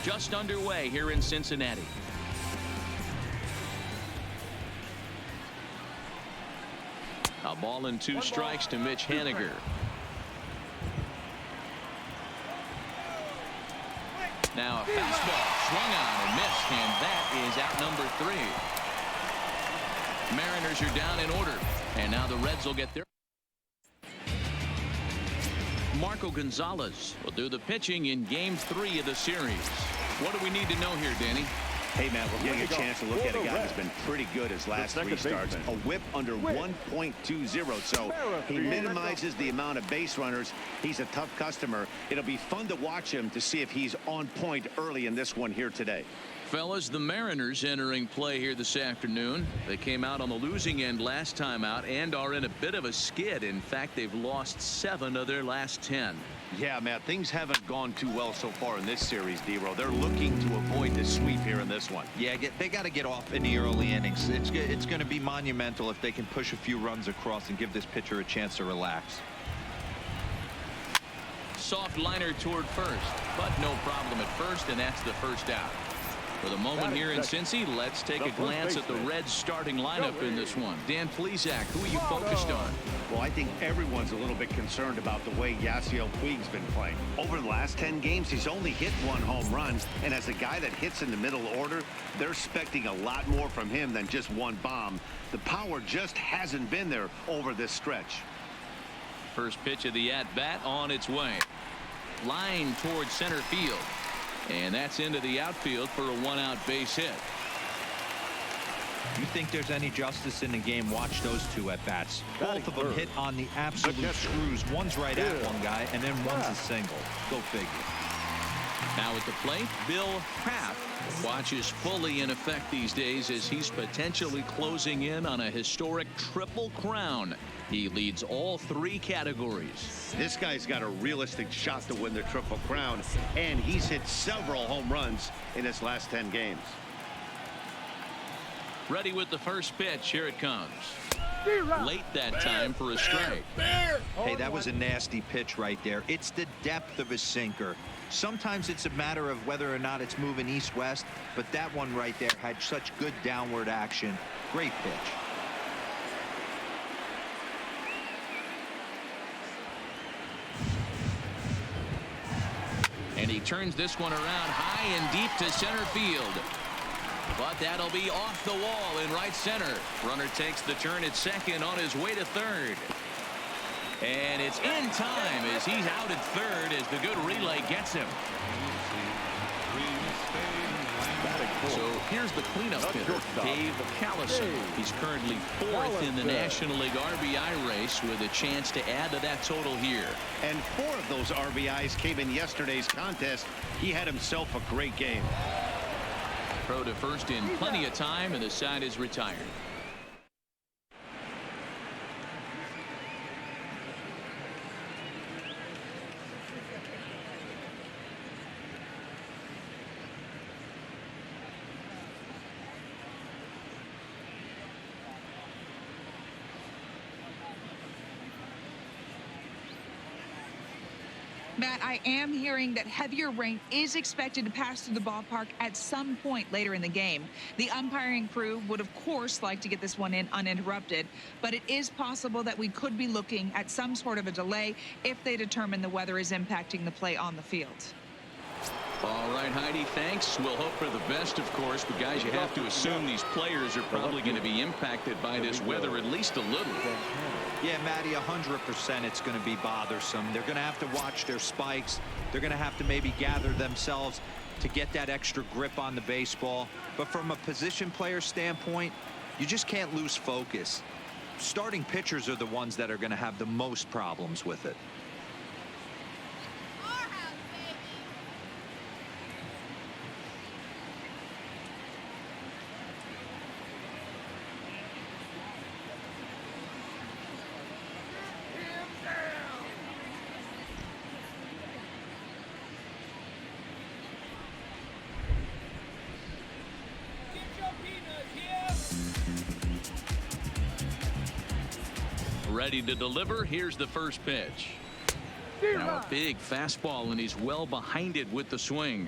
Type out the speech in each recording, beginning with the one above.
just underway here in Cincinnati. A ball and 2 strikes to Mitch Haniger. Now a fastball swung on and missed, and that is out number 3. Mariners are down in order, and now the Reds will get their. Marco Gonzalez will do the pitching in Game 3 of the series. What do we need to know here, Danny? Hey, man, we're getting a chance to look at a guy that's been pretty good his last 3 starts. A whip under 1.20, so he minimizes the amount of base runners. He's a tough customer. It'll be fun to watch him to see if he's on point early in this one here today. Fellas, the Mariners entering play here this afternoon. They came out on the losing end last time out and are in a bit of a skid. In fact, they've lost 7 of their last 10. Yeah, Matt, things haven't gone too well so far in this series, D-Row. They're looking to avoid the sweep here in this one. Yeah, they got to get off in the early innings. It's going to be monumental if they can push a few runs across and give this pitcher a chance to relax. Soft liner toward first, but no problem at first, and that's the first out. For the moment here in Cincy, let's take a glance at the Reds starting lineup in this one. Dan Plesac, who are you focused on? Well, I think everyone's a little bit concerned about the way Yasiel Puig's been playing. Over the last 10 games, he's only hit 1 home run, and as a guy that hits in the middle order, they're expecting a lot more from him than just 1 bomb. The power just hasn't been there over this stretch. First pitch of the at-bat on its way. Line towards center field. And that's into the outfield for a 1-out base hit. You think there's any justice in the game? Watch those 2 at-bats. Both of them hit on the absolute screws. One's right at one guy, and then one's a single. Go figure. Now at the plate, Bill Kraft watches fully in effect these days as he's potentially closing in on a historic triple crown. He leads all 3 categories. This guy's got a realistic shot to win the Triple Crown, and he's hit several home runs in his last 10 games. Ready with the first pitch. Here it comes. Late that time for a strike. Hey, that was a nasty pitch right there. It's the depth of a sinker. Sometimes it's a matter of whether or not it's moving east-west, but that one right there had such good downward action. Great pitch. And he turns this one around high and deep to center field. But that'll be off the wall in right center. Runner takes the turn at second on his way to third. And it's in time as he's out at third as the good relay gets him. So here's the cleanup hitter, Dave Callison. He's currently 4th in the National League RBI race with a chance to add to that total here. And 4 of those RBIs came in yesterday's contest. He had himself a great game. Throw to first in plenty of time, and the side is retired. Matt, I am hearing that heavier rain is expected to pass through the ballpark at some point later in the game. The umpiring crew would, of course, like to get this one in uninterrupted, but it is possible that we could be looking at some sort of a delay if they determine the weather is impacting the play on the field. All right, Heidi, thanks. We'll hope for the best, of course, but guys, you have to assume these players are probably going to be impacted by this weather at least a little. Yeah, Matty, 100% it's going to be bothersome. They're going to have to watch their spikes. They're going to have to maybe gather themselves to get that extra grip on the baseball. But from a position player standpoint, you just can't lose focus. Starting pitchers are the ones that are going to have the most problems with it. Ready to deliver. Here's the first pitch. Now a big fastball, and he's well behind it with the swing.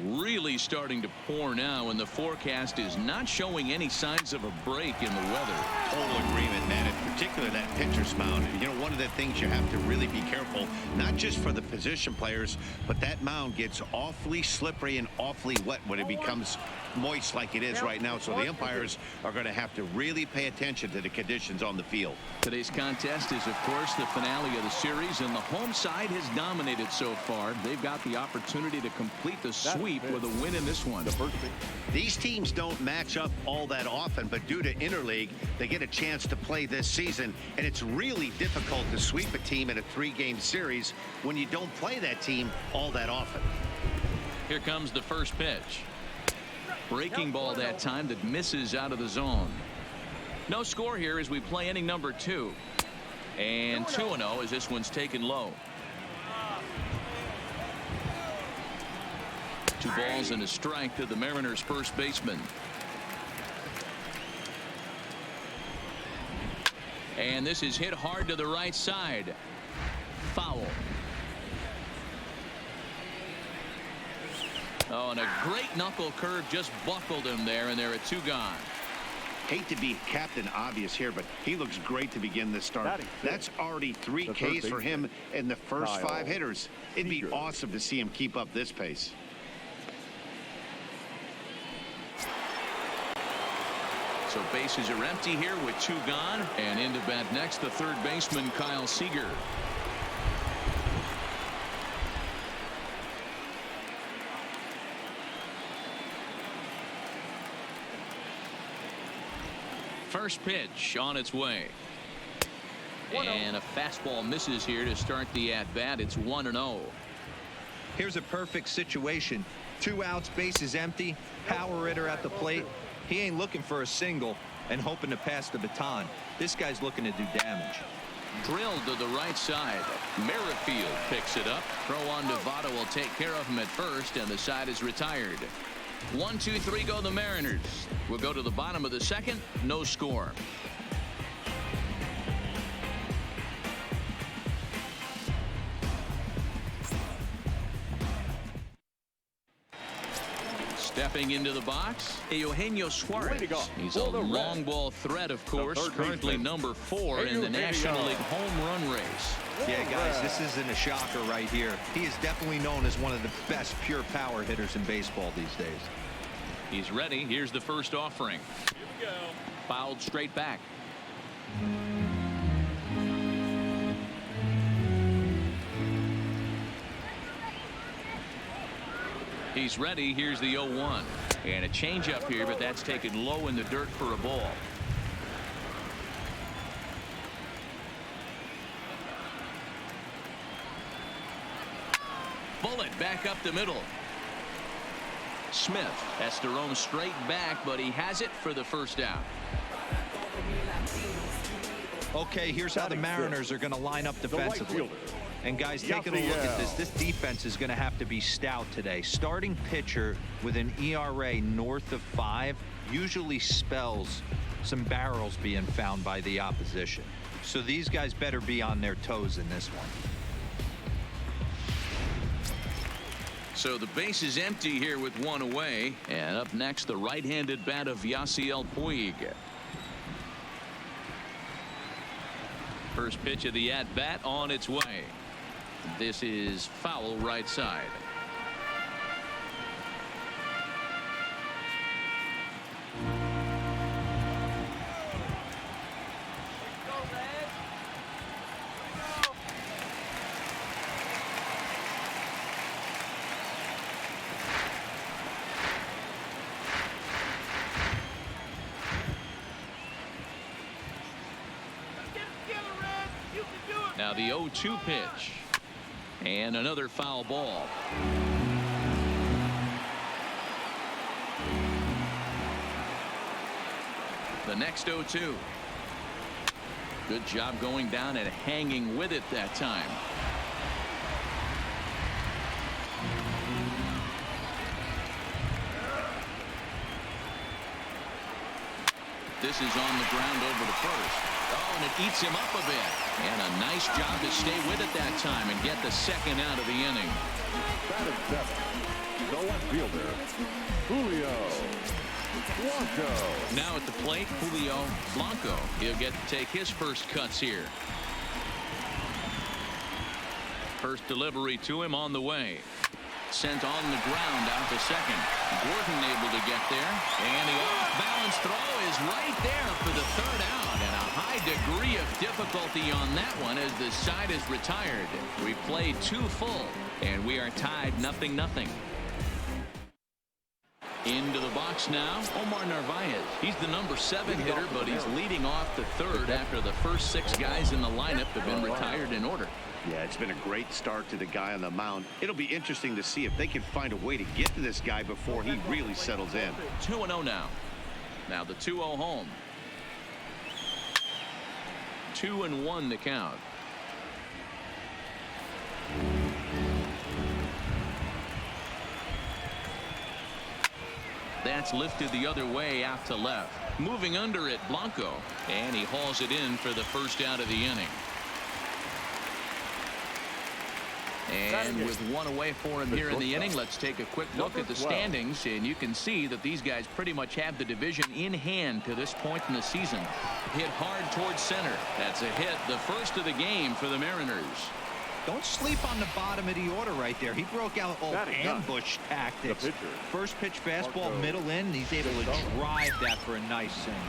really starting to pour now, and the forecast is not showing any signs of a break in the weather. Total agreement, man. In particular, that pitcher's mound. You know, one of the things you have to really be careful, not just for the position players, but that mound gets awfully slippery and awfully wet when it becomes moist like it is right now. So the umpires are going to have to really pay attention to the conditions on the field. Today's contest is, of course, the finale of the series, and the home side has dominated so far. They've got the opportunity to complete the sweep with a win in this one. These teams don't match up all that often, but due to interleague, they get a chance to play this season, and it's really difficult to sweep a team in a 3-game series when you don't play that team all that often. Here comes the first pitch. Breaking ball that time that misses out of the zone. No score here as we play inning number 2. And 2-0 as this one's taken low. 2 balls and a strike to the Mariners first baseman. And this is hit hard to the right side. Foul. Oh, and a great knuckle curve just buckled him there, and there are 2 gone. Hate to be Captain Obvious here, but he looks great to begin this start. That's already 3 Ks for him in the first 5 hitters. It'd be awesome to see him keep up this pace. So bases are empty here with 2 gone, and into bat next the third baseman Kyle Seager. First pitch on its way. And a fastball misses here to start the at-bat. It's 1-0. Here's a perfect situation. 2 outs, bases empty, power hitter at the plate. He ain't looking for a single and hoping to pass the baton. This guy's looking to do damage. Drilled to the right side. Merrifield picks it up. Throw on Nevada will take care of him at first, and the side is retired. 1, 2, 3 go the Mariners. We'll go to the bottom of the second. No score. Stepping into the box, Eugenio Suarez. He's a long ball threat, of course, currently number 4 in the National League home run race. Yeah, guys, this isn't a shocker right here. He is definitely known as one of the best pure power hitters in baseball these days. He's ready. Here's the first offering. Here we go. Fouled straight back. He's ready. Here's the 0-1. And a changeup here, but that's taken low in the dirt for a ball. Bullet back up the middle. Smith has to roam straight back, but he has it for the first out. Okay, here's how the Mariners are going to line up defensively. And guys, taking a look at this defense is going to have to be stout today. Starting pitcher with an ERA north of 5 usually spells some barrels being found by the opposition. So these guys better be on their toes in this one. So the base is empty here with 1 away. And up next, the right-handed bat of Yasiel Puig. First pitch of the at-bat on its way. This is foul right side. Now the 0-2 pitch. And another foul ball. The next 0-2. Good job going down and hanging with it that time. This is on the ground over to first. Oh, and it eats him up a bit. And a nice job to stay with it that time and get the second out of the inning. That is 7. The left fielder, Julio Blanco. Now at the plate, Julio Blanco. He'll get to take his first cuts here. First delivery to him on the way. Sent on the ground out to second. Gordon able to get there. And the off-balance throw is right there for the third out. And a high degree of difficulty on that one as the side is retired. We played 2 full, and we are tied 0-0. Into the box now, Omar Narvaez. He's the number 7 hitter, but he's leading off the third after the first 6 guys in the lineup have been retired in order. Yeah, it's been a great start to the guy on the mound. It'll be interesting to see if they can find a way to get to this guy before he really settles in. 2-0 now. Now the 2-0 home. 2-1 the count. That's lifted the other way out to left. Moving under it, Blanco. And he hauls it in for the first out of the inning. And with 1 away for him here in the inning, let's take a quick look at the standings. And you can see that these guys pretty much have the division in hand to this point in the season. Hit hard towards center. That's a hit, the first of the game for the Mariners. Don't sleep on the bottom of the order right there. He broke out all ambush tactics. First pitch fastball, middle in, and he's able to drive that for a nice single.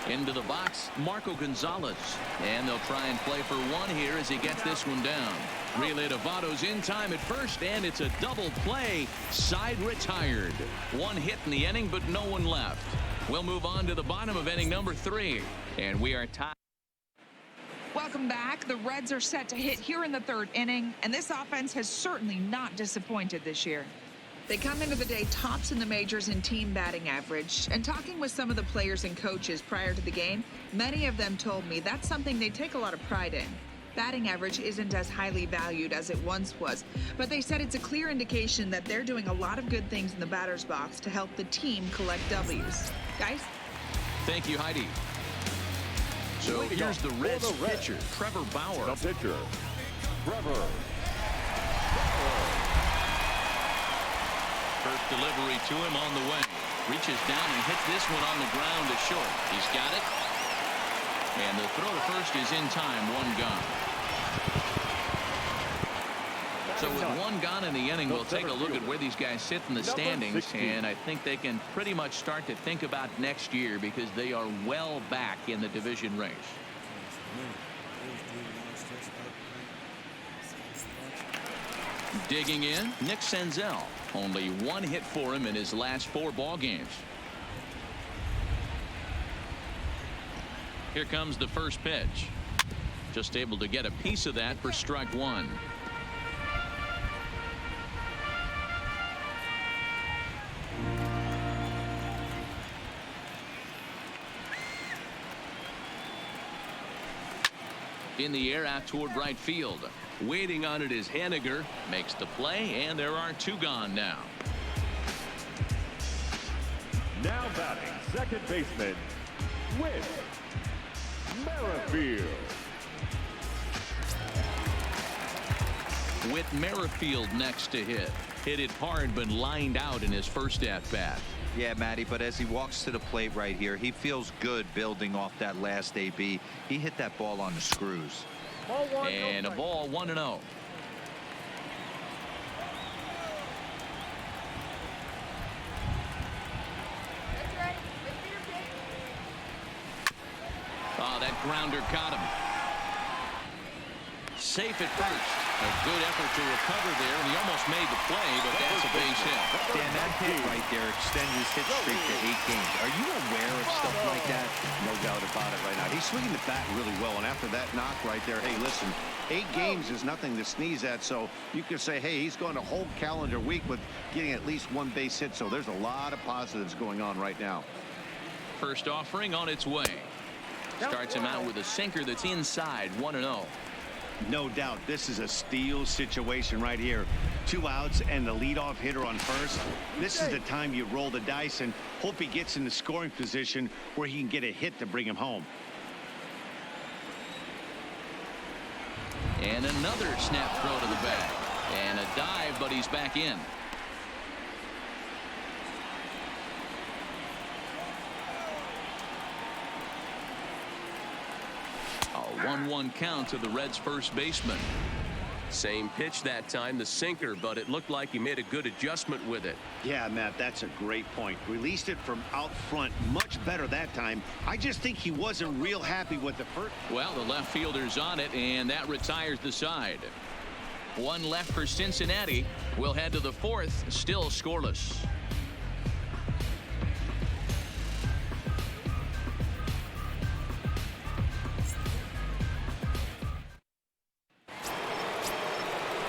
Into the box, Marco Gonzalez. And they'll try and play for 1 here as he gets this one down. Relay to Votto's in time at first, and it's a double play. Side retired. 1 hit in the inning, but no one left. We'll move on to the bottom of inning number 3. And we are tied. Welcome back. The Reds are set to hit here in the 3rd inning, and this offense has certainly not disappointed this year. They come into the day tops in the majors in team batting average, and talking with some of the players and coaches prior to the game, many of them told me that's something they take a lot of pride in. Batting average isn't as highly valued as it once was, but they said it's a clear indication that they're doing a lot of good things in the batter's box to help the team collect W's. Guys? Thank you, Heidi. So here's the Reds pitcher, Trevor Bauer. The pitcher, Trevor. First delivery to him on the way. Reaches down and hits this one on the ground to short. He's got it. And the throw to first is in time. 1 gone. So with 1 gone in the inning, we'll take a look at where these guys sit in the standings. And I think they can pretty much start to think about next year because they are well back in the division race. Digging in, Nick Senzel. Only 1 hit for him in his last 4 ball games. Here comes the first pitch. Just able to get a piece of that for strike 1. In the air out toward right field. Waiting on it is Haniger. Makes the play, and there are 2 gone now. Now batting, second baseman, Whit Merrifield. Whit Merrifield next to hit. Hit it hard, but lined out in his first at-bat. Yeah, Matty, but as he walks to the plate right here, he feels good building off that last AB. He hit that ball on the screws. And a ball 1-0. Oh, that grounder caught him. Safe at first. A good effort to recover there, and he almost made the play, but that's a base hit. Dan, that hit right there extends his hit streak to 8 games. Are you aware of stuff like that? No doubt about it right now. He's swinging the bat really well, and after that knock right there, hey, listen, 8 games is nothing to sneeze at, so you could say, hey, he's going a whole calendar week with getting at least 1 base hit, so there's a lot of positives going on right now. First offering on its way. Starts him out with a sinker that's inside. 1-0. No doubt this is a steal situation right here. 2 outs and the leadoff hitter on first, this is the time you roll the dice and hope he gets in the scoring position where he can get a hit to bring him home. And another snap throw to the bag. And a dive, but he's back in. A 1-1 count to the Reds' first baseman. Same pitch that time, the sinker, but it looked like he made a good adjustment with it. Yeah, Matt, that's a great point. Released it from out front much better that time. I just think he wasn't real happy with the first. Well, the left fielder's on it, and that retires the side. One left for Cincinnati. We'll head to the fourth, still scoreless.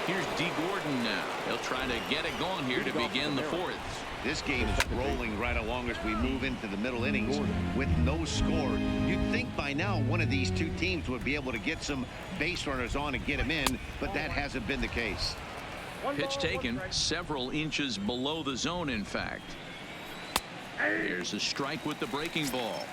Here's D. Gordon now. He'll try to get it going here to begin the fourth. This game is rolling right along as we move into the middle innings with no score. You'd think by now one of these two teams would be able to get some base runners on and get them in, but that hasn't been the case. Pitch taken several inches below the zone, in fact. Here's a strike with the breaking ball.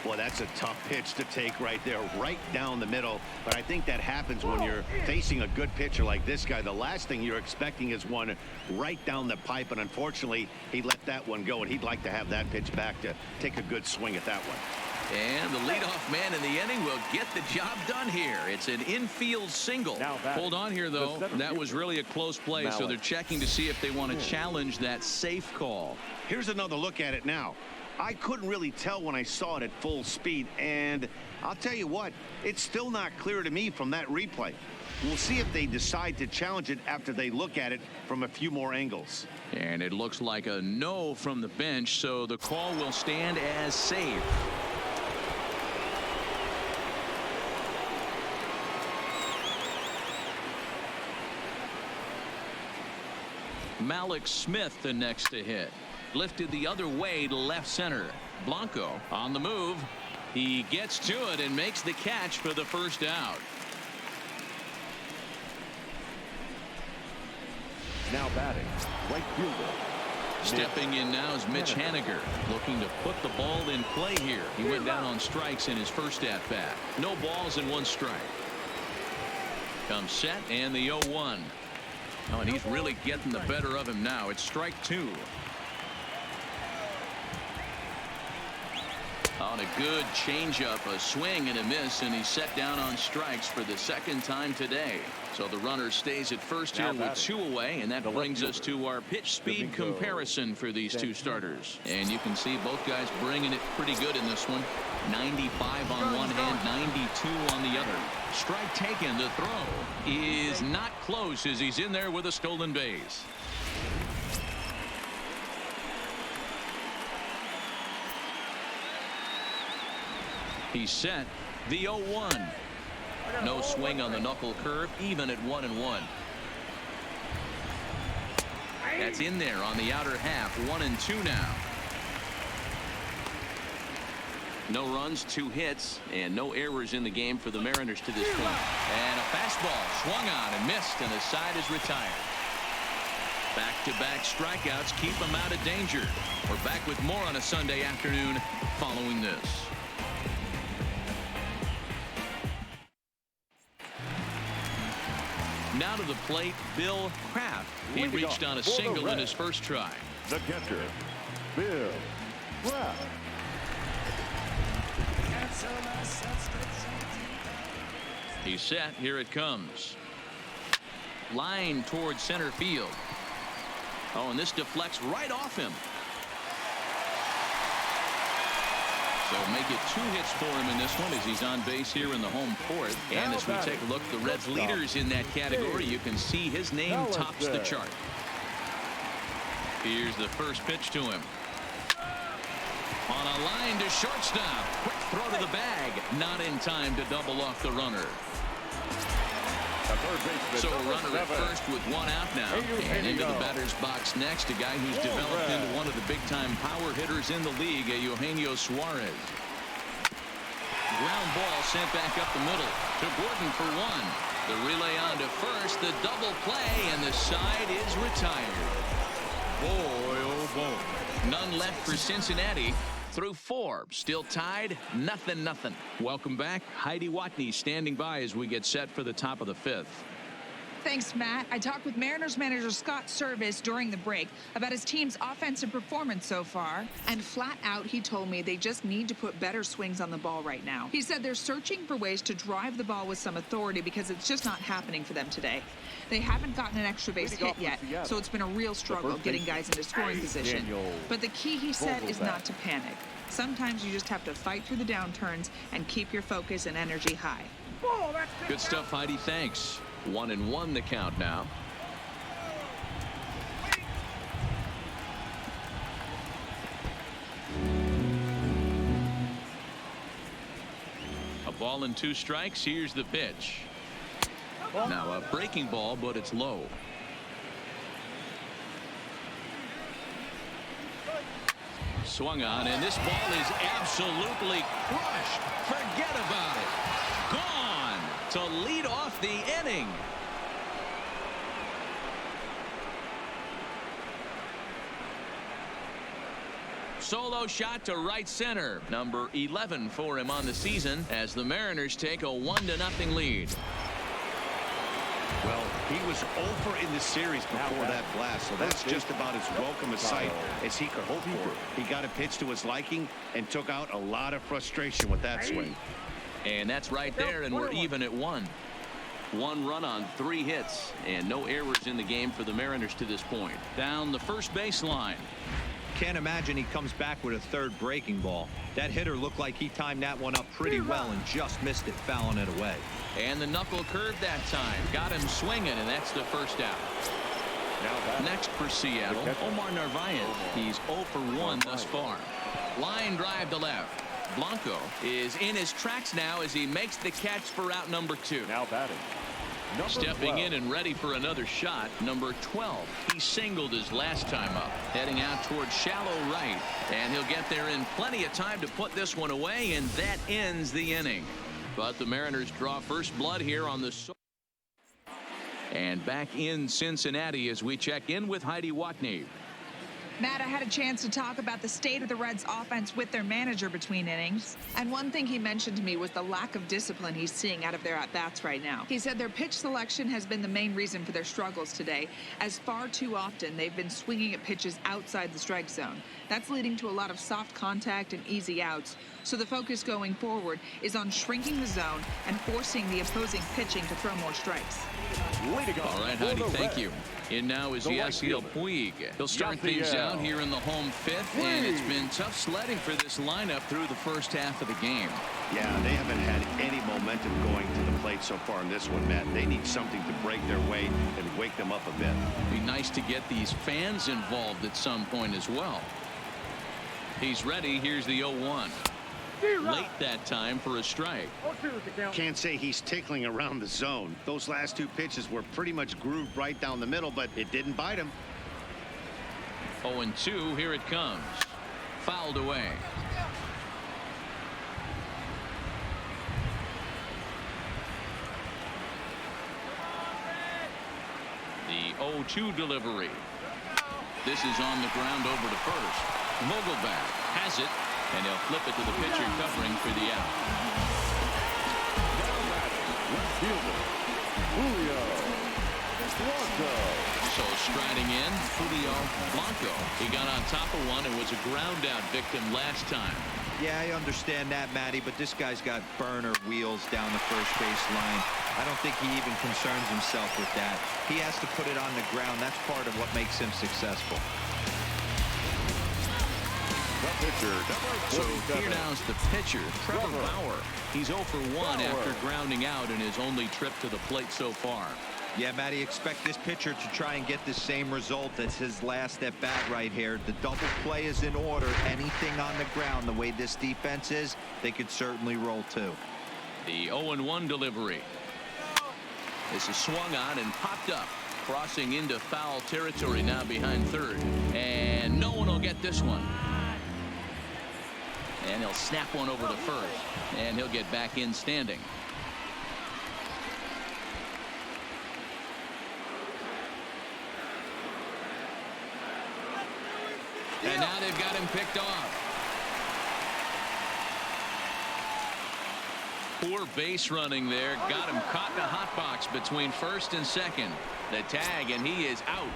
Well, that's a tough pitch to take right there, right down the middle. But I think that happens when you're facing a good pitcher like this guy. The last thing you're expecting is one right down the pipe. And unfortunately, he let that one go. And he'd like to have that pitch back to take a good swing at that one. And the leadoff man in the inning will get the job done here. It's an infield single. Hold on here, though. That was really a close play. So they're checking to see if they want to challenge that safe call. Here's another look at it now. I couldn't really tell when I saw it at full speed, and I'll tell you what, it's still not clear to me from that replay. We'll see if they decide to challenge it after they look at it from a few more angles. And it looks like a no from the bench, so the call will stand as safe. Malik Smith the next to hit. Lifted the other way to left center. Blanco on the move. He gets to it and makes the catch for the first out. Now batting, right fielder. Stepping in now is Mitch Haniger, looking to put the ball in play here. He went down on strikes in his first at bat. No balls and 1 strike. Comes set and the 0-1. Oh, and he's really getting the better of him now. It's strike 2. On a good changeup, a swing and a miss, and he's set down on strikes for the second time today. So the runner stays at first here with 2 away, and that brings us to our pitch speed comparison for these two starters. And you can see both guys bringing it pretty good in this one. 95 on one hand, 92 on the other. Strike taken. The throw is not close as he's in there with a stolen base. He's set. The 0-1. No swing on the knuckle curve, even at 1-1. That's in there on the outer half. 1-2 now. No runs, 2 hits, and no errors in the game for the Mariners to this point. And a fastball swung on and missed, and the side is retired. Back-to-back strikeouts keep him out of danger. We're back with more on a Sunday afternoon following this. Now to the plate, Bill Kraft. He reached on a single in his first try. The catcher, Bill Kraft. He's set. Here it comes. Line towards center field. Oh, and this deflects right off him. So make it 2 hits for him in this one as he's on base here in the home fourth. And as we take a look, the Reds leaders in that category, you can see his name tops the chart. Here's the first pitch to him. On a line to shortstop. Quick throw to the bag. Not in time to double off the runner. So a runner at first with 1 out now. And into the batter's box next, a guy who's developed into one of the big-time power hitters in the league, Eugenio Suarez. Ground ball sent back up the middle to Gordon for 1. The relay on to first, the double play, and the side is retired. Boy, oh boy. None left for Cincinnati through 4. Still tied, 0-0. Welcome back. Heidi Watney standing by as we get set for the top of the 5th. Thanks, Matt. I talked with Mariners manager Scott Service during the break about his team's offensive performance so far. And flat out, he told me they just need to put better swings on the ball right now. He said they're searching for ways to drive the ball with some authority because it's just not happening for them today. They haven't gotten an extra base hit yet, so it's been a real struggle getting guys into scoring position. But the key, he said, is not to panic. Sometimes you just have to fight through the downturns and keep your focus and energy high. Good stuff, Heidi. Thanks. 1-1 the count now. A ball and 2 strikes. Here's the pitch. Now a breaking ball, but it's low. Swung on, and this ball is absolutely crushed. Forget about it. Gone to lead off the inning. Solo shot to right center. Number 11 for him on the season as the Mariners take a 1-0 lead. Well, he was over in the series before that blast, so that's just about as welcome a sight as he could hope for. He got a pitch to his liking and took out a lot of frustration with that swing. And that's right there, and we're even at 1. 1 run on 3 hits, and no errors in the game for the Mariners to this point. Down the first baseline. Can't imagine he comes back with a 3rd breaking ball. That hitter looked like he timed that one up pretty well and just missed it, fouling it away. And the knuckle curve that time. Got him swinging, and that's the first out. Next for Seattle, Omar Narvaez. He's 0 for 1 thus far. Line drive to left. Blanco is in his tracks now as he makes the catch for out number 2. Now batting. Stepping in and ready for another shot, number 12. He singled his last time up, heading out towards shallow right, and he'll get there in plenty of time to put this one away, and that ends the inning. But the Mariners draw first blood here on the and back in Cincinnati as we check in with Heidi Watney. Matt, I had a chance to talk about the state of the Reds offense with their manager between innings. And one thing he mentioned to me was the lack of discipline he's seeing out of their at-bats right now. He said their pitch selection has been the main reason for their struggles today, as far too often they've been swinging at pitches outside the strike zone. That's leading to a lot of soft contact and easy outs. So the focus going forward is on shrinking the zone and forcing the opposing pitching to throw more strikes. All right, Heidi, thank you. In now is Yasiel Puig. He'll start things out here in the home 5th, and it's been tough sledding for this lineup through the first half of the game. Yeah, they haven't had any momentum going to the plate so far in this one, Matt. They need something to break their way and wake them up a bit. Be nice to get these fans involved at some point as well. He's ready. Here's the 0-1. Late that time for a strike. Can't say he's tickling around the zone. Those last 2 pitches were pretty much grooved right down the middle, but it didn't bite him. 0-2. Here it comes. Fouled away. The 0-2 delivery. This is on the ground over to first. Vogelbach has it, and he'll flip it to the pitcher covering for the out. Now batting, left fielder, Julio Blanco. So striding in, Julio Blanco. He got on top of one and was a ground out victim last time. Yeah, I understand that, Matty, but this guy's got burner wheels down the first base line. I don't think he even concerns himself with that. He has to put it on the ground. That's part of what makes him successful. So here now's the pitcher, Trevor Bauer. He's 0 for 1 after grounding out in his only trip to the plate so far. Yeah, Matty, expect this pitcher to try and get the same result as his last at bat right here. The double play is in order. Anything on the ground, the way this defense is, they could certainly roll too. The 0-1 delivery. This is swung on and popped up, crossing into foul territory now behind third. And no one will get this one. And he'll snap one over to first, and he'll get back in standing. And now they've got him picked off. Poor base running there. Got him caught in a hot box between first and second. The tag, and he is out.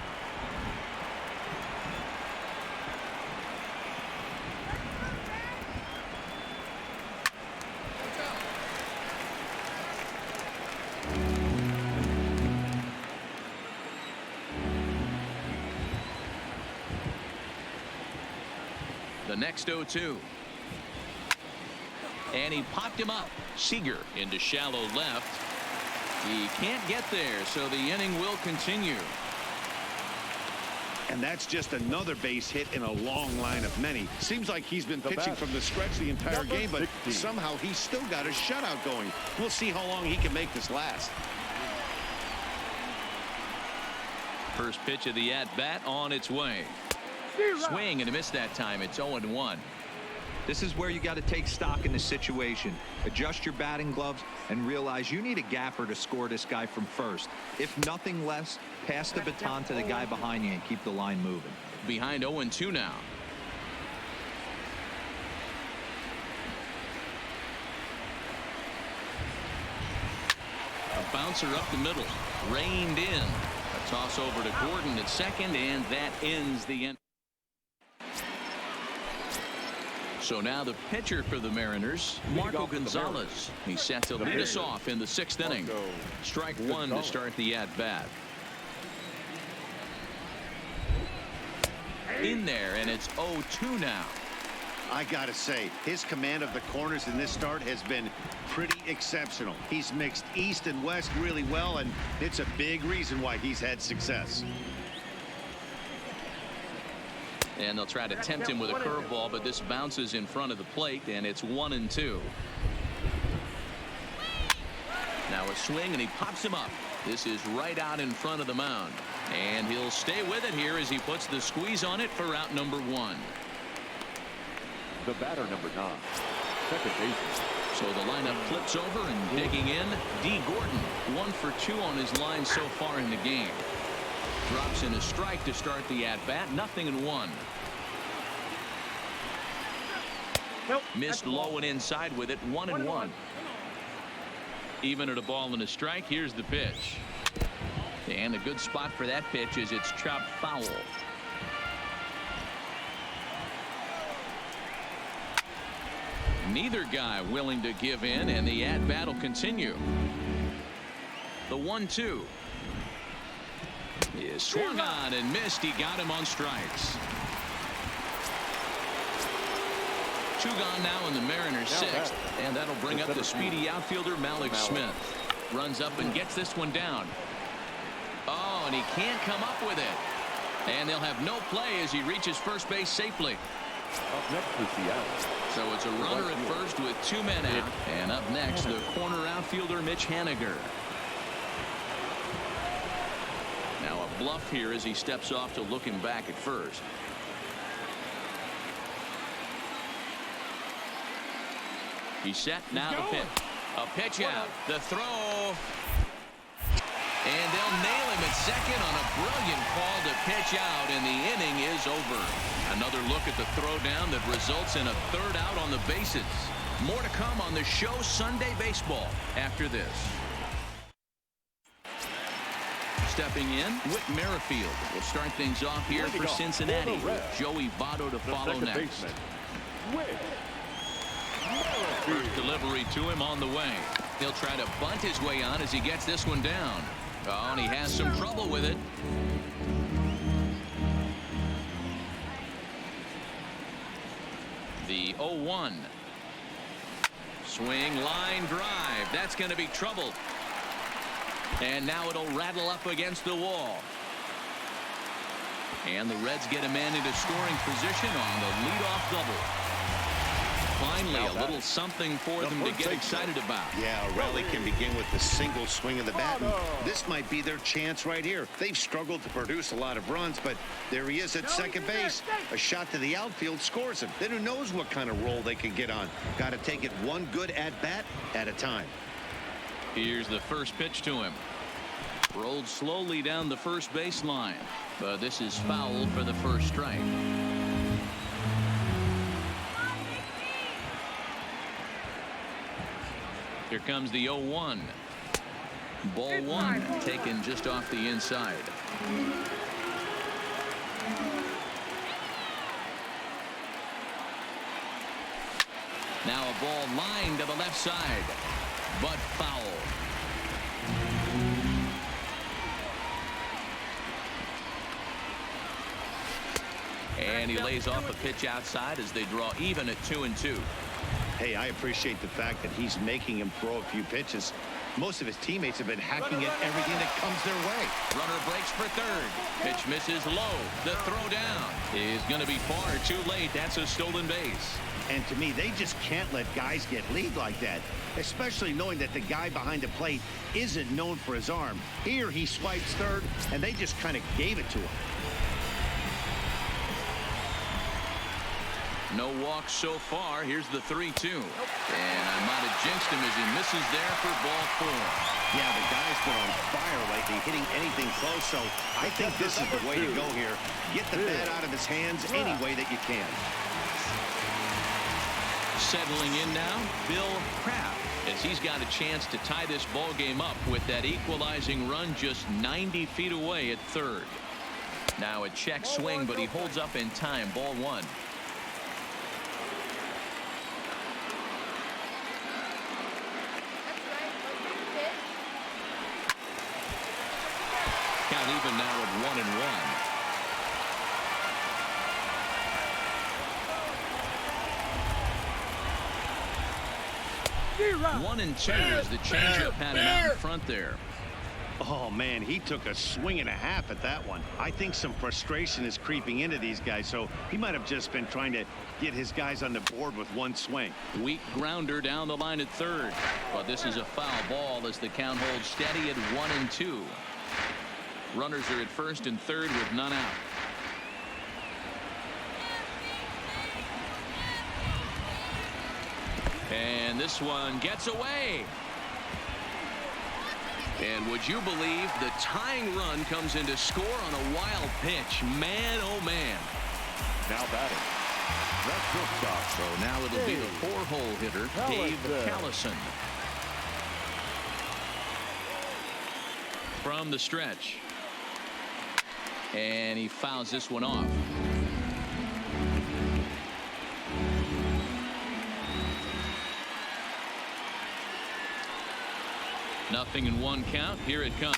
The next 0-2. And he popped him up. Seager into shallow left. He can't get there, so the inning will continue. And that's just another base hit in a long line of many. Seems like he's been pitching from the stretch the entire game, but somehow he's still got a shutout going. We'll see how long he can make this last. First pitch of the at-bat on its way. Swing and a miss that time. It's 0-1. This is where you got to take stock in the situation. Adjust your batting gloves and realize you need a gapper to score this guy from first. If nothing less, pass the baton to the guy behind you and keep the line moving. Behind 0-2 now. A bouncer up the middle. Reined in. A toss over to Gordon at second, and that ends the end. So now the pitcher for the Mariners, Marco Gonzalez. He's set to lead us off in the 6th inning. Strike one to start the at-bat. In there, and it's 0-2 now. I gotta say, his command of the corners in this start has been pretty exceptional. He's mixed east and west really well, and it's a big reason why he's had success. And they'll try to tempt him with a curveball, but this bounces in front of the plate, and it's 1-2. Now a swing, and he pops him up. This is right out in front of the mound. And he'll stay with it here as he puts the squeeze on it for out number 1. The batter, number 9, second baseman. So the lineup flips over, and digging in, D. Gordon. 1 for 2 on his line so far in the game. Drops in a strike to start the at-bat. 0-1. Missed low and inside with it. 1-1. Even at a ball and a strike. Here's the pitch. And a good spot for that pitch is it's chopped foul. Neither guy willing to give in, and the at-bat will continue. The 1-2. Is swung on and missed. He got him on strikes. 2 gone now in the Mariners' 6th, and that'll bring up the speedy outfielder Malik Smith. Runs up and gets this one down. Oh, and he can't come up with it. And they'll have no play as he reaches first base safely. Up next is Seattle. So it's a runner at first with 2 men out. And up next, the corner outfielder Mitch Haniger. Now a bluff here as he steps off to look him back at first. He's set. Now the pitch. A pitch out. The throw. And they'll nail him at second on a brilliant call to pitch out, and the inning is over. Another look at the throwdown that results in a 3rd out on the bases. More to come on the show Sunday Baseball after this. Stepping in, Whit Merrifield will start things off here for Cincinnati, with Joey Votto to follow next. First delivery to him on the way. He'll try to bunt his way on as he gets this one down. Oh, and he has some trouble with it. The 0-1. Swing, line drive. That's going to be trouble. And now it'll rattle up against the wall. And the Reds get a man into scoring position on the leadoff double. Finally, a little something for them to get excited about. Yeah, a rally can begin with the single swing of the bat. And this might be their chance right here. They've struggled to produce a lot of runs, but there he is at second base. A shot to the outfield scores him. Then who knows what kind of roll they can get on. Got to take it one good at-bat at a time. Here's the first pitch to him. Rolled slowly down the first baseline, but this is foul for the first strike. Here comes the 0-1. Ball one taken just off the inside. Now a ball lined to the left side, but foul. And he lays off a pitch outside as they draw even at 2-2. Hey, I appreciate the fact that he's making him throw a few pitches. Most of his teammates have been hacking at everything that comes their way. Runner breaks for third. Pitch misses low. The throw down is going to be far too late. That's a stolen base. And to me, they just can't let guys get lead like that, especially knowing that the guy behind the plate isn't known for his arm. Here he swipes third, and they just kind of gave it to him. No walks so far. Here's the 3-2. And I might have jinxed him as he misses there for ball four. Yeah, the guy's been on fire lately, hitting anything close, so I think this is the way to go here. Get the bat out of his hands any way that you can. Settling in now, Bill Kraft, as he's got a chance to tie this ball game up with that equalizing run just 90 feet away at third. Now a check swing, but he holds up in time. Ball one. Count even now at 1-1. 1-2 as the changeup had him out in front there. Oh, man, he took a swing and a half at that one. I think some frustration is creeping into these guys, so he might have just been trying to get his guys on the board with one swing. Weak grounder down the line at third. But this is a foul ball as the count holds steady at 1-2. Runners are at first and third with none out. And this one gets away. And would you believe the tying run comes into score on a wild pitch? Man, oh man. Now batting. That's shortstop. So now it'll be the 4-hole hitter, Dave Callison. From the stretch. And he fouls this one off. Nothing in one count. Here it comes.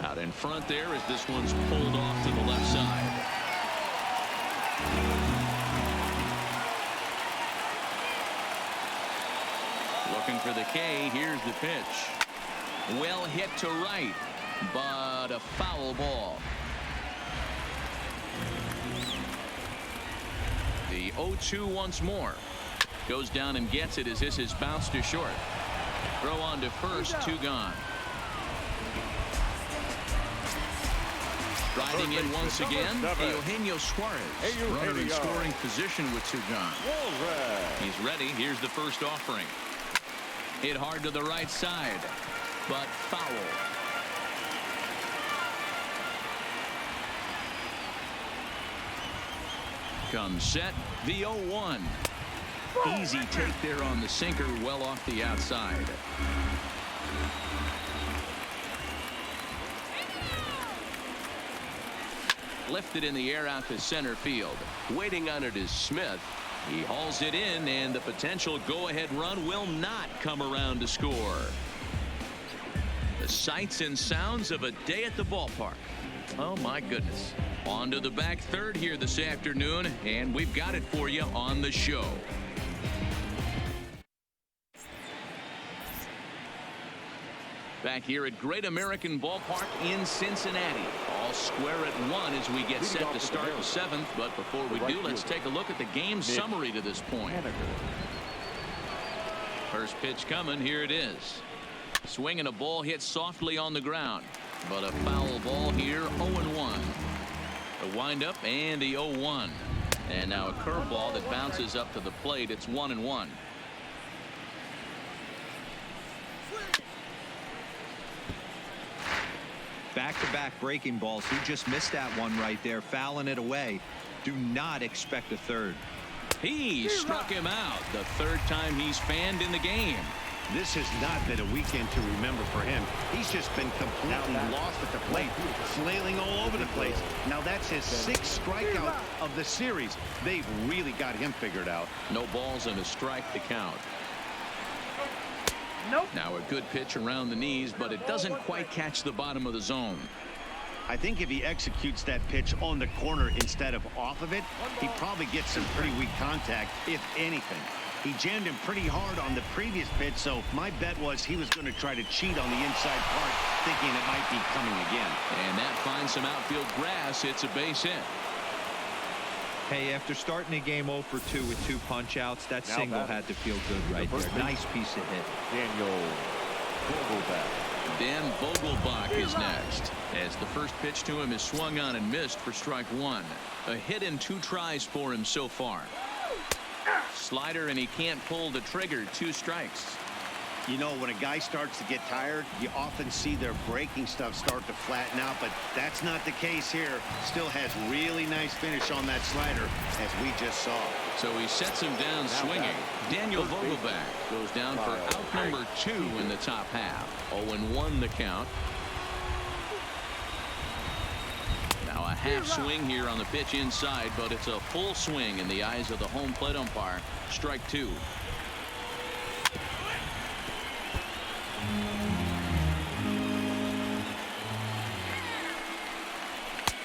Out in front there as this one's pulled off to the left side. Looking for the K. Here's the pitch. Well hit to right, but a foul ball. The 0-2 once more. Goes down and gets it as this is bounced to short. Throw on to first, 2 gone. Riding in once again, Eugenio Suarez. Runner in scoring position with 2 gone. He's ready. Here's the first offering. Hit hard to the right side, but foul. Comes set, the 0-1. Easy take there on the sinker, well off the outside. Lifted in the air out to center field. Waiting on it is Smith. He hauls it in, and the potential go-ahead run will not come around to score. The sights and sounds of a day at the ballpark. Oh, my goodness. On to the back third here this afternoon, and we've got it for you on the show. Back here at Great American Ballpark in Cincinnati. All square at 1 as we get set to start the 7th. But before we do, let's take a look at the game summary to this point. First pitch coming. Here it is. Swinging a ball hit softly on the ground. But a foul ball here, 0-1. The windup and the 0-1. And now a curveball that bounces up to the plate. It's 1-1. Back-to-back breaking balls. He just missed that one right there, fouling it away. Do not expect a third. He struck him out the third time he's fanned in the game. This has not been a weekend to remember for him. He's just been completely lost at the plate, flailing all over the place. Now that's his 6th strikeout of the series. They've really got him figured out. No balls and a strike to count. Now a good pitch around the knees, but it doesn't quite catch the bottom of the zone. I think if he executes that pitch on the corner instead of off of it, he probably gets some pretty weak contact, if anything. He jammed him pretty hard on the previous pitch, so my bet was he was going to try to cheat on the inside part, thinking it might be coming again. And that finds some outfield grass. It's a base hit. Hey, after starting the game 0 for 2 with 2 punch-outs, that single had to feel good right there. Nice piece of hit. Daniel Vogelbach. Dan Vogelbach is next, as the first pitch to him is swung on and missed for strike 1. A hit in 2 tries for him so far. Slider, and he can't pull the trigger. 2 strikes. You know, when a guy starts to get tired, you often see their breaking stuff start to flatten out, but that's not the case here. Still has really nice finish on that slider, as we just saw. So he sets him down swinging. Daniel Vogelbach goes down for out number 2 in the top half. 0-1 the count. Now a half swing here on the pitch inside, but it's a full swing in the eyes of the home plate umpire. Strike 2.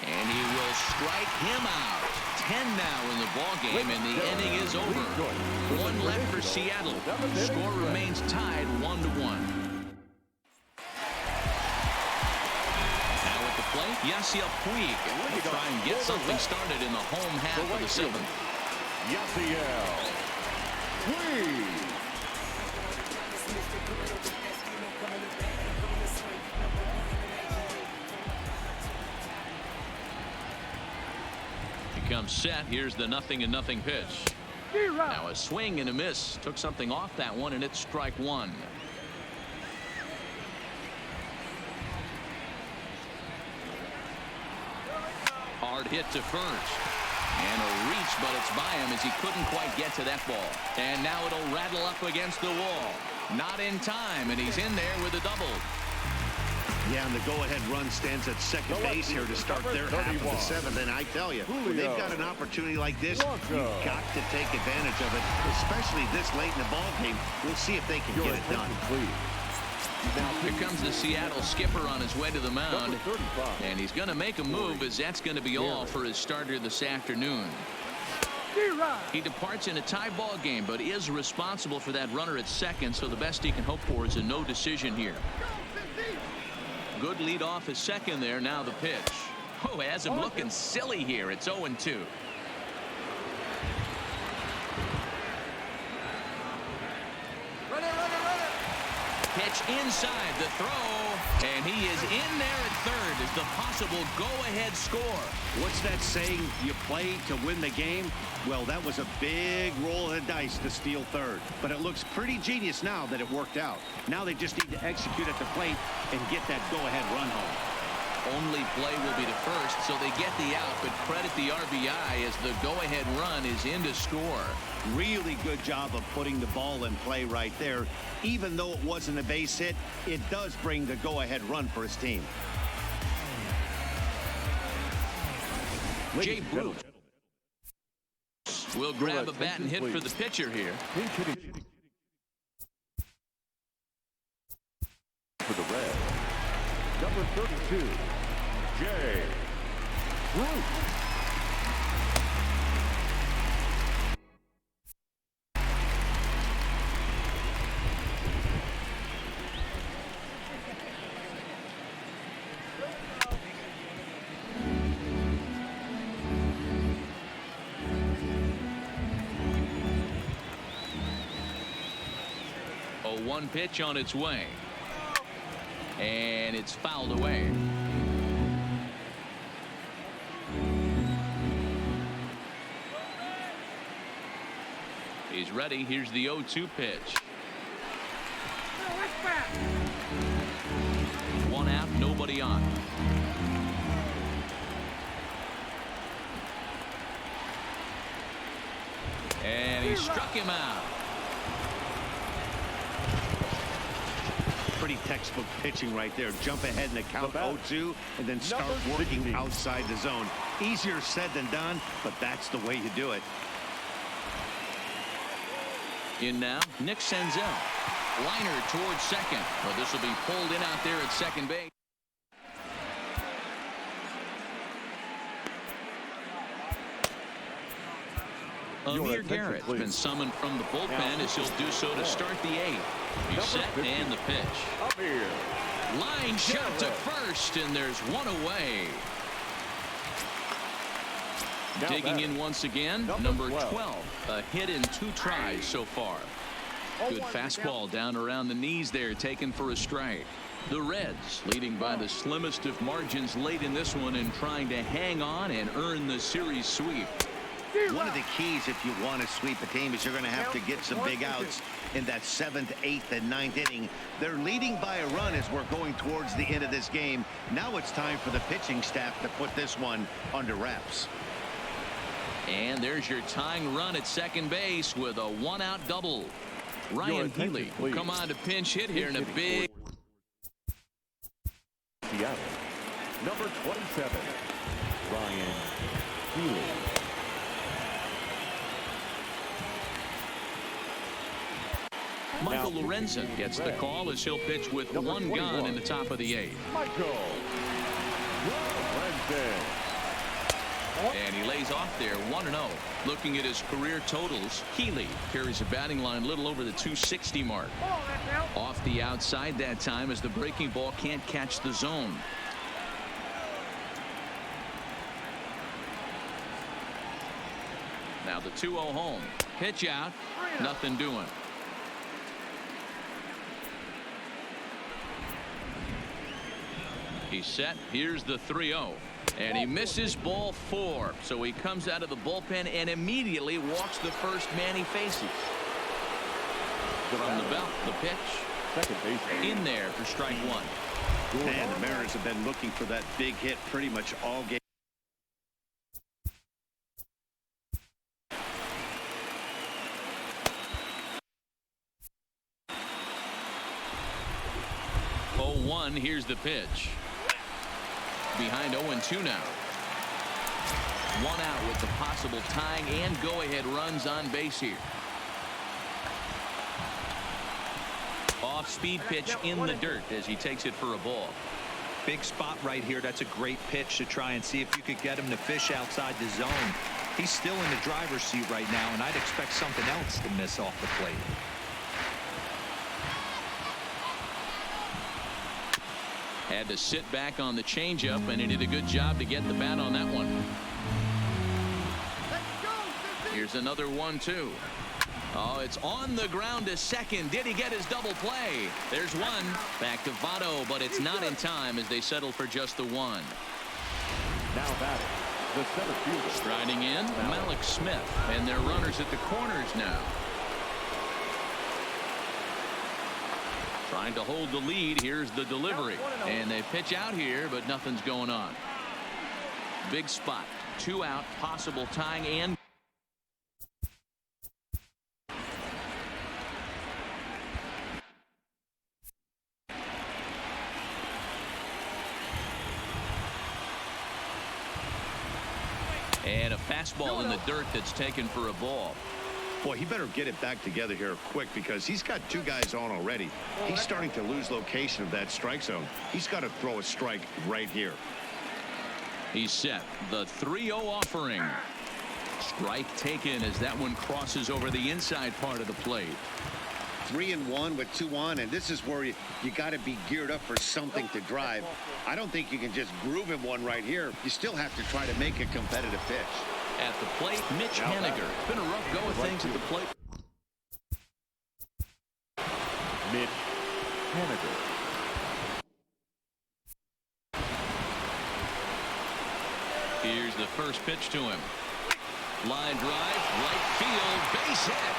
And he will strike him out. 10 now in the ball game, and the inning is over. 1 left for Seattle. Score remains tied 1-1. Now at the plate, Yasiel Puig will try and get something started in the home half of the 7th. Yasiel Puig. Comes set. Here's the 0-0 pitch. Now a swing and a miss. Took something off that one, and it's strike 1. Hard hit to first. And a reach, but it's by him as he couldn't quite get to that ball. And now it'll rattle up against the wall. Not in time, and he's in there with a double. Yeah, and the go-ahead run stands at second base here to start their half of the 7th. And I tell you, when they've got an opportunity like this, you've got to take advantage of it, especially this late in the ball game. We'll see if they can get it done. Here comes the Seattle skipper on his way to the mound. And he's going to make a move, as that's going to be all for his starter this afternoon. He departs in a tie ball game, but is responsible for that runner at second, so the best he can hope for is a no decision here. Good lead off his second there. Now the pitch. Oh, has him looking silly here. It's 0-2. Pitch inside the throw, and he is in there at third as the possible go-ahead score. What's that saying? You play to win the game? Well, that was a big roll of the dice to steal third, but it looks pretty genius now that it worked out. Now they just need to execute at the plate and get that go-ahead run home. Only play will be to first, so they get the out, but credit the RBI as the go-ahead run is in to score. Really good job of putting the ball in play right there. Even though it wasn't a base hit, it does bring the go-ahead run for his team. Jay Bruce will grab a bat and hit for the pitcher here. For the Reds, number 32, Jay Bruce. A 1 pitch on its way. And it's fouled away. He's ready. Here's the 0-2 pitch. 1 out, nobody on. And he struck him out. pretty textbook pitching right there. Jump ahead in the count 0-2 and then start working outside the zone. Easier said than done, but that's the way you do it. In now, Nick Senzel. Liner towards second. But this will be pulled in out there at second base. Amir Garrett's been summoned from the bullpen as he'll do so to start the eighth. He's set and the pitch. Line shot to first, and there's one away. Digging in once again, number 12. A hit in 2 tries so far. Good fastball down around the knees there, taken for a strike. The Reds leading by the slimmest of margins late in this one and trying to hang on and earn the series sweep. One of the keys if you want to sweep a team is you're going to have to get some big outs in that 7th, 8th, and 9th inning. They're leading by a run as we're going towards the end of this game. Now it's time for the pitching staff to put this one under wraps. And there's your tying run at second base with a 1-out double. Ryan Healy will come on to pinch hit here in a big. Seattle, number 27, Ryan Healy. Michael Lorenzen gets the call as he'll pitch with one gone in the top of the 8th. Michael Lorenzen. And he lays off there 1-0. Looking at his career totals, Healy carries a batting line little over the 260 mark. Off the outside that time as the breaking ball can't catch the zone. Now the 2-0 home. Pitch out. Nothing doing. He's set. Here's the 3-0. And he misses ball 4. So he comes out of the bullpen and immediately walks the first man he faces. From the belt, the pitch. In there for strike 1. And the Mariners have been looking for that big hit pretty much all game. Here's the pitch. Behind 0-2 now. 1 out with the possible tying and go-ahead runs on base here. Off-speed pitch in the dirt as he takes it for a ball. Big spot right here. That's a great pitch to try and see if you could get him to fish outside the zone. He's still in the driver's seat right now, and I'd expect something else to miss off the plate. Had to sit back on the changeup, and he did a good job to get the bat on that one. Here's another 1-2. Oh, it's on the ground to second. Did he get his double play? There's one. Back to Votto, but it's not in time as they settle for just the 1. Now batting, the center fielder. Striding in, Malik Smith, and their runners at the corners now. Trying to hold the lead. Here's the delivery. And they pitch out here, but nothing's going on. Big spot. 2 out, possible tying and. And a fastball in the dirt that's taken for a ball. Boy, he better get it back together here quick because he's got 2 guys on already. He's starting to lose location of that strike zone. He's got to throw a strike right here. He's set. The 3-0 offering. Strike taken as that one crosses over the inside part of the plate. 3-1 with 2 on, and this is where you got to be geared up for something to drive. I don't think you can just groove him one right here. You still have to try to make a competitive pitch. At the plate, Mitch Haniger. It's been a rough go of things at the plate. Mitch Haniger. Here's the first pitch to him. Line drive, right field, base hit.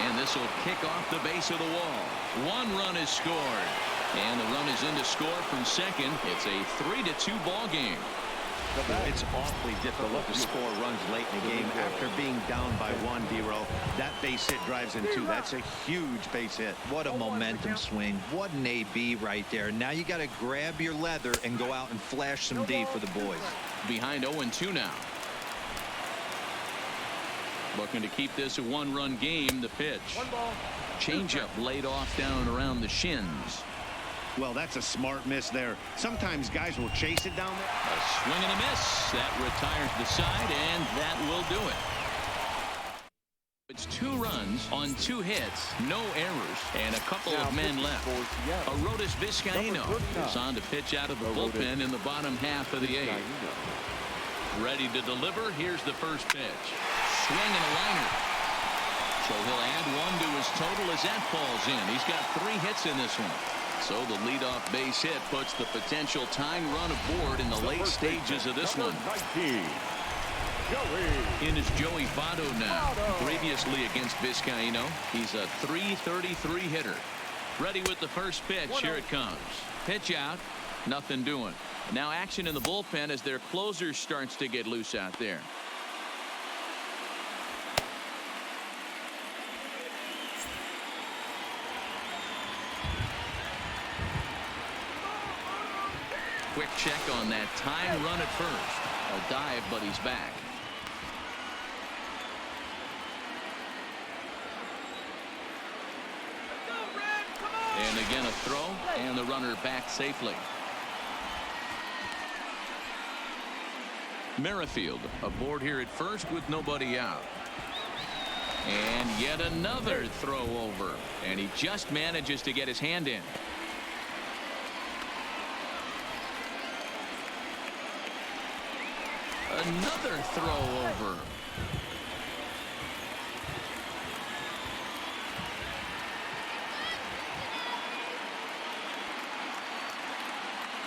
And this will kick off the base of the wall. 1 run is scored. And the run is in to score from second. It's a 3-2 ball game. It's awfully difficult to score runs late in the game after being down by one, D-Row. That base hit drives in two. That's a huge base hit. What a momentum swing. What an AB right there. Now you got to grab your leather and go out and flash some D for the boys. Behind 0-2 now. Looking to keep this a one-run game. The pitch. Changeup laid off down and around the shins. Well, that's a smart miss there. Sometimes guys will chase it down there. A swing and a miss. That retires the side, and that will do it. It's 2 runs on 2 hits, no errors, and a couple of men left. Arodys Vizcaino is on to pitch out of the bullpen in the bottom half of the 8th. Ready to deliver. Here's the first pitch. Swing and a liner. So he'll add 1 to his total as that falls in. He's got 3 hits in this one. So the leadoff base hit puts the potential tying run aboard in the late stages of this one. In is Joey Votto now. Previously against Vizcaino, he's a .333 hitter. Ready with the first pitch. Here it comes. Pitch out. Nothing doing. Now action in the bullpen as their closer starts to get loose out there. Quick check on that time run at first. A dive, but he's back. And again a throw, and the runner back safely. Merrifield aboard here at first with nobody out. And yet another throw over. And he just manages to get his hand in. Another throw over.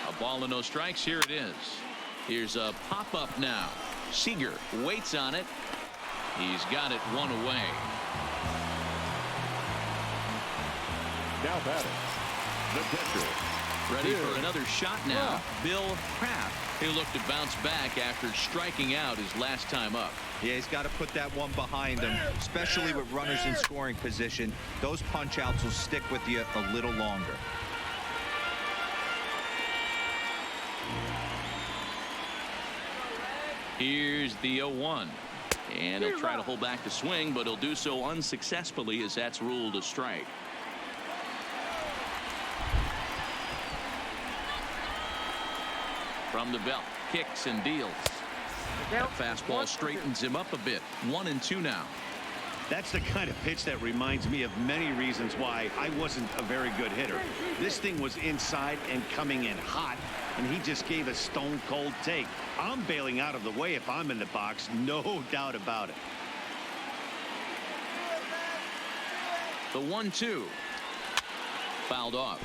A ball and no strikes. Here it is. Here's a pop-up now. Seager waits on it. He's got it 1 away. Now batting, the pitcher. Ready for another shot now. Bill Kraft. He'll look to bounce back after striking out his last time up. Yeah, he's got to put that one behind him, especially with runners in scoring position. Those punch outs will stick with you a little longer. Here's the 0-1. And he'll try to hold back the swing, but he'll do so unsuccessfully as that's ruled a strike. From the belt, kicks and deals. That fastball straightens him up a bit. 1-2 now. That's the kind of pitch that reminds me of many reasons why I wasn't a very good hitter. This thing was inside and coming in hot, and he just gave a stone cold take. I'm bailing out of the way if I'm in the box, no doubt about it. The 1-2. Fouled off.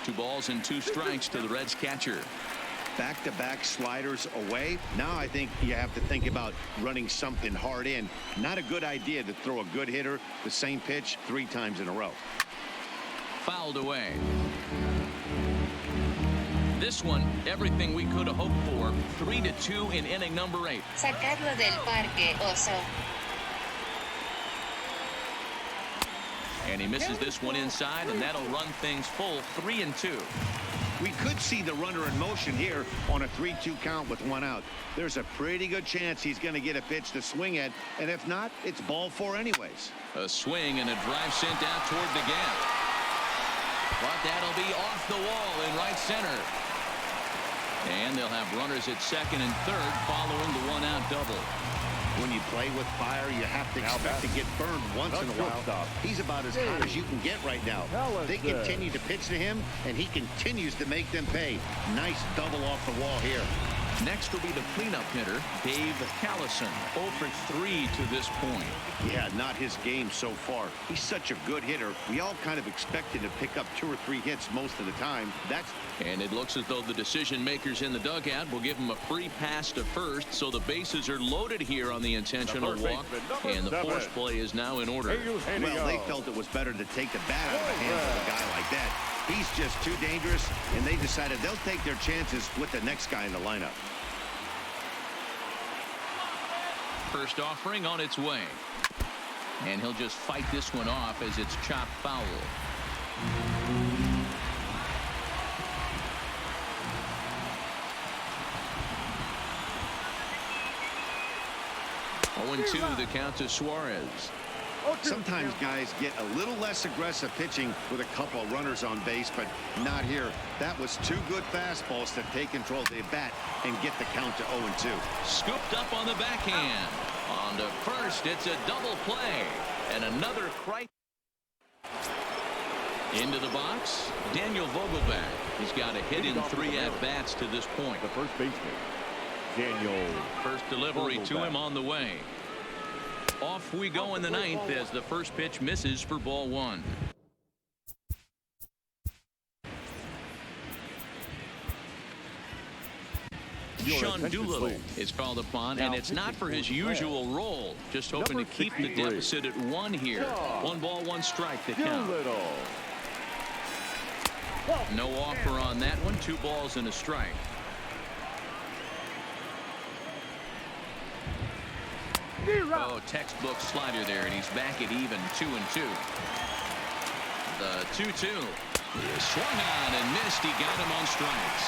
Two balls and 2 strikes to the Reds catcher. Back-to-back sliders away. Now I think you have to think about running something hard in. Not a good idea to throw a good hitter the same pitch 3 times in a row. Fouled away. This one, everything we could have hoped for. 3-2 in inning number 8. Sacarlo del parque, oso. And he misses this one inside, and that'll run things full. 3-2. We could see the runner in motion here on a 3-2 count with 1 out. There's a pretty good chance he's going to get a pitch to swing at, and if not, it's ball 4 anyways. A swing and a drive sent out toward the gap. But that'll be off the wall in right center. And they'll have runners at second and third following the 1-out double. When you play with fire, you have to expect to get burned once in a while. He's about as hot as you can get right now. They continue to pitch to him, and he continues to make them pay. Nice double off the wall here. Next will be the cleanup hitter, Dave Callison, 0 for 3 to this point. Yeah, not his game so far. He's such a good hitter. We all kind of expect him to pick up 2 or 3 hits most of the time. And it looks as though the decision makers in the dugout will give him a free pass to first, so the bases are loaded here on the intentional walk, and the force play is now in order. Well, they felt it was better to take the bat out of the hands of a guy like that. He's just too dangerous, and they decided they'll take their chances with the next guy in the lineup. First offering on its way. And he'll just fight this one off as it's chopped foul. Oh, 0-2 the count to Suarez. Sometimes guys get a little less aggressive pitching with a couple of runners on base, but not here. That was 2 good fastballs to take control of the bat and get the count to 0-2. Scooped up on the backhand. On to first, it's a double play. And another Crichton. Into the box, Daniel Vogelbach. He's got a hit in 3 at-bats to this point. The first baseman, Daniel. First delivery to him on the way. Off we go in the 9th as the first pitch misses for ball 1. Sean Doolittle is called upon, and it's not for his usual role. Just hoping to keep the deficit at 1 here. 1 ball, 1 strike to count. No offer on that one. 2 balls and a strike. Oh, textbook slider there, and he's back at even 2-2. The 2-2 swung on and missed. He got him on strikes.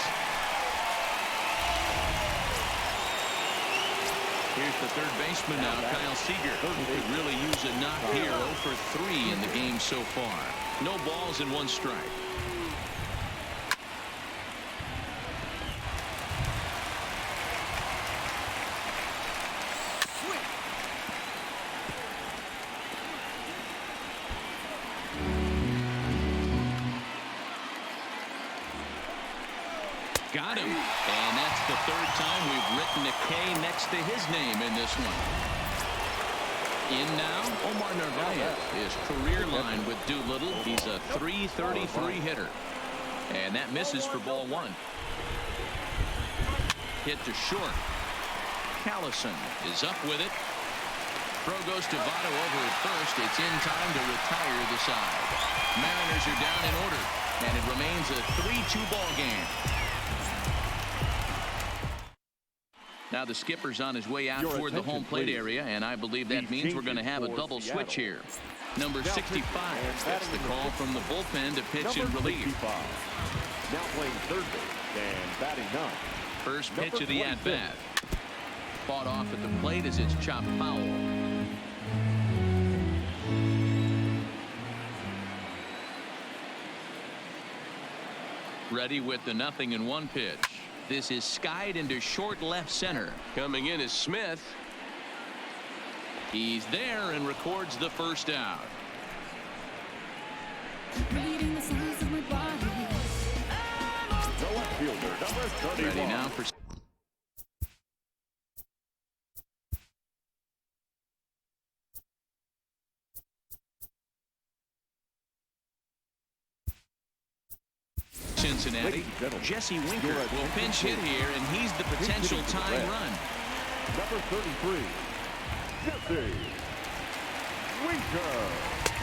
Here's the third baseman now, Kyle Seager, who could really use a knock here. 0 for 3 in the game so far. No balls and 1 strike. Got him. And that's the 3rd time we've written a K next to his name in this one. In now, Omar Narvaez, his career line with Doolittle. He's a .333 hitter. And that misses for ball 1. Hit to short. Callison is up with it. Throw goes to Votto over at first. It's in time to retire the side. Mariners are down in order. And it remains a 3-2 ball game. Now the skipper's on his way out toward the home plate area, and I believe that means we're going to have a double switch here. Number 65 gets the call from the bullpen to pitch in relief. Now playing third base and batting 9. First pitch of the at-bat. Fought off at the plate as it's chopped foul. Ready with the 0-1 pitch. This is skied into short left center. Coming in is Smith. He's there and records the first out. The left fielder, number 31. Ready now for Cincinnati. Jesse Winker will pinch hit here, and he's the potential tying run. Number 33, Jesse Winker.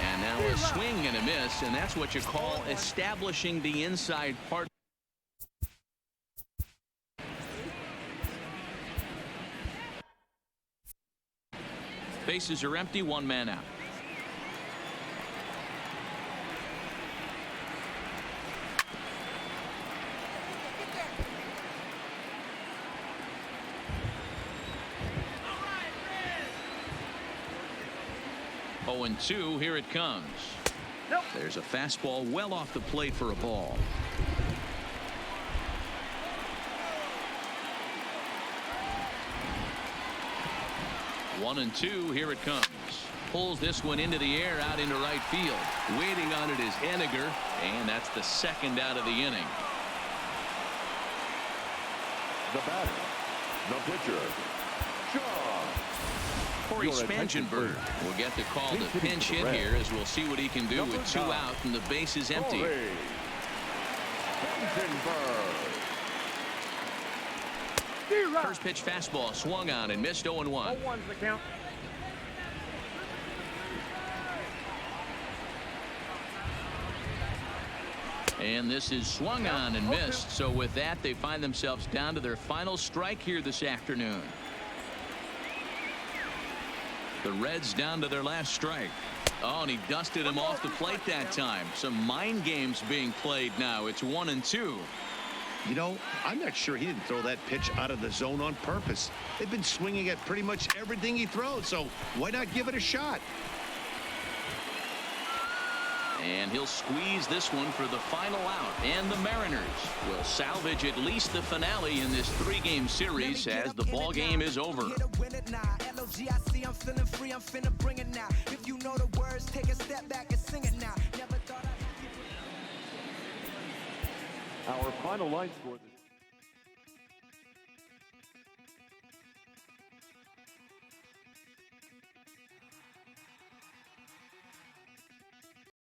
And now a swing and a miss, and that's what you call establishing the inside part. Bases are empty, 1 man out. Oh, and 2, here it comes. There's a fastball well off the plate for a ball. One and 2, here it comes. Pulls this one into the air out into right field. Waiting on it is Henniger, and that's the 2nd out of the inning. The batter, the pitcher, Shaw. Corey Your attention, Spangenberg will get the call to He's hitting pinch for the hit Reds. here, as we'll see what he can do Number with 2 9. out and the base is empty. Corey Spangenberg. First pitch fastball swung on and missed 0-1. 0-1's the count. And this is swung on and missed. So with that, they find themselves down to their final strike here this afternoon. The Reds down to their last strike. Oh, and he dusted him off the plate that time. Some mind games being played now. It's 1-2. You know, I'm not sure he didn't throw that pitch out of the zone on purpose. They've been swinging at pretty much everything he throws, so why not give it a shot? And he'll squeeze this one for the final out. And the Mariners will salvage at least the finale in this 3-game series as the ball game is over. Our final line score this